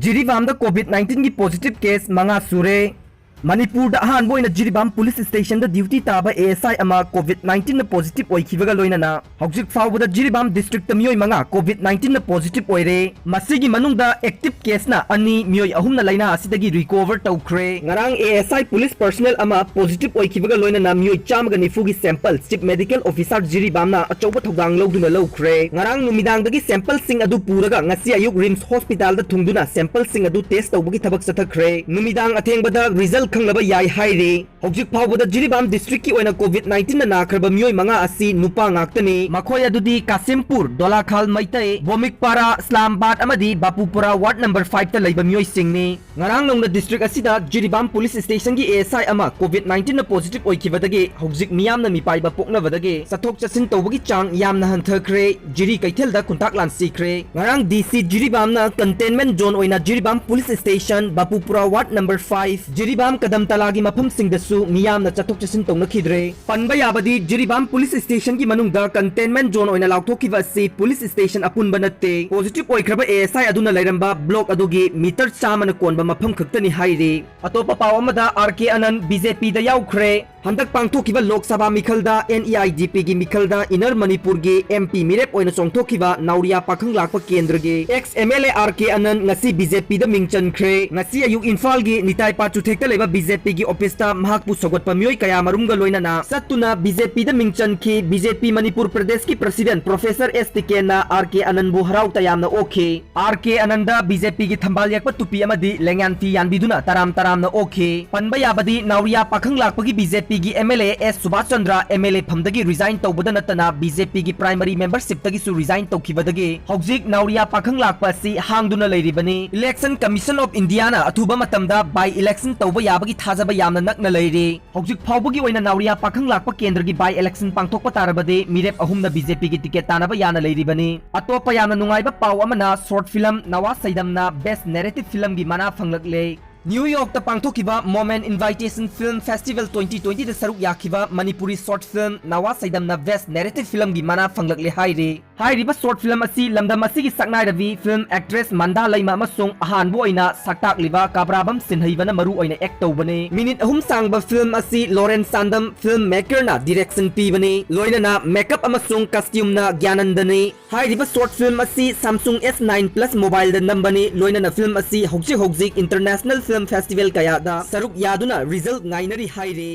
जिरीबाम कोविड-19 की positive case मंगा सूरे मणिपुर अहानबोइना जिरीबाम पुलिस स्टेशन ड्यूटी ताब ASI कोविड-19 पॉजिटिव ओइखिबगा लोइनना हौजिक फावबदा जिरीबाम डिस्ट्रिक्ट मियोय मंगा कोविड-19 पॉजिटिव ओइरे मसिगी मनुंगदा एक्टिव केसना अनि मियोय अहुमना लाइना असिदगी रिकवर तौख्रे ngarang ASI police personal positive ओइखिबगा लोइनना मियोय चामगा निफुगी सैंपल चीफ मेडिकल ऑफिसर जिरीबामना अचौबा थौदांग लौदुना लौख्रे ngarang नुमिदांगदगी सैंपल सिंग अदु पुरगा ngasi अयुक रिम्स हॉस्पिटल दा थुंगदुना सैंपल सिंग अदु टेस्ट तौबगी थबक चथखरे नुमिदांग अथेंगबदा रिजल्ट खंगलबा याय हाइरे हौजिक फावबदा जिरीबाम डिस्ट्रिक्ट की ओइना कोविड-19 ना नाखरबा मियोय मंगा असि नुपा ngaktani मखोय अदुदी कासिमपुर दोलाखाल मैतै बोमिकपारा इस्लामाबाद अमदी बापूपुरा वार्ड नंबर 5 ता लैबा मियोय सिंगनी ngarang nongna डिस्ट्रिक्ट असिदा जिरीबाम पुलिस स्टेशन की ASI कोविड-19 ना पॉजिटिव ओइखिबदगी हौजिक मियामना मिपाइबा पोकनबदगी सथोक चसिन तौबगी चांग यामना हंथखरे जिरी कैथेलदा कुंताक लानसिखरे ngarang DC जिरीबामना कंटेनमेंट जोन ओइना Jiribam police station Bapupura ward number 5 Jiribam कदम तलागी मफम सिंगदसु मियामना चथोक चसिन तौनखिद्रे पनबा याबदी जिरीबाम पुलिस स्टेशन की मनुंगदा कंटेनमेंट जोन ओइना लाउथोकिबा असि पुलिस स्टेशन अपुनबा नत्ते पॉजिटिव ओइखरबा ASI अदुना लैरंबा ब्लॉक अदुगी मीटर चामना कोनबा मफम खक्तनी हाइरे अतोपा पाव अमदा RK अनंत BJP दा याउखरे हंदक पांगथोकिबा लोकसभा मिखलदा NEIDP की मिखलदा इनर मणिपुर की MP मिरेप ओइना चोंगथोकिबा नाउरिया पाखंग लाकपा केंद्र के एक्स MLA RK अनंत ngasi BJP दा मिंगचनख्रे ngasi अयुक इम्फाल की निताई पाचुथेक्ता लेबा BJP की ऑफिस ता महाकपु सगोटपा मियोय कया मरुमगा लोइनाना सत्तुना BJP दा मिंगचनखी BJP मणिपुर प्रदेश की प्रेसिडेंट प्रोफेसर S टिकेना RK अनंत बु हराउ तयामना ओखे RK अनंत दा BJP की थंबाल yakpa तुपी अमदी लेंगानती यानबिदुना तराम तरामना ओखे पनबा याबदी नाउरिया पाखंग लाकपा की BJP की MLA S Subhash Chandra MLA फमदगी resign तौबदा नतना BJP की प्राइमरी मेंबरशिप तगी सु रिजाइन तौखिबदगी हौजिक नाउरिया पाखंग लाकपा असि हांगदुना लैरिबनी इलेक्शन कमीशन ऑफ इंडिया ना अथुबा मतमदा बाय इलेक्शन तौबा याबगी थाजबा यामना नकना लैरे हौजिक फावबगी ओइना नाउरिया पाखंग लाकपा केंद्र की बाय इलेक्शन पांगथोकपा तारबदे मिरेप अहुमना BJP की टिकेट तानबा याना लैरिबनी अतोपा यामना नुंगाइबा पाव अमना शॉर्ट फिल्म नवा सैदमना बेस्ट नैरेटिव फिल्म की मना फंगलकले न्यूयॉर्क ता पांगथोकिबा मोमेंट इनविटेशन फिल्म फेस्टिवल 2020 दा सरुक याखिबा मणिपुरी शॉर्ट फिल्म नवा सैदमना बेस्ट नैरेटिव फिल्म की मना फंगलकले हाइरे हाइरिबा शॉर्ट फिल्म असि लमदम असि की सकनाय रवि फिल्म एक्ट्रेस मंदा लैमा अमसुंग अहानबो ओइना सकताकलिबा काब्राबम सिनहैबना मरु ओइना एक्ट तौबने मिनिट अहुम सांगबा फिल्म असि लॉरेंस सांदम फिल्म मेकर ना डायरेक्शन पीबने लोइना मेकअप अमसुंग कॉस्ट्यूम ना ज्ञानंदने हाइरिबा शॉर्ट फिल्म असि Samsung S9 Plus मोबाइल दा नंबने लोइना फिल्म असि हौजिक इंटरनेशनल फिल्म फेस्टिवल कयादा सरुक यादुना रिजल्ट नाइनरी हाइरे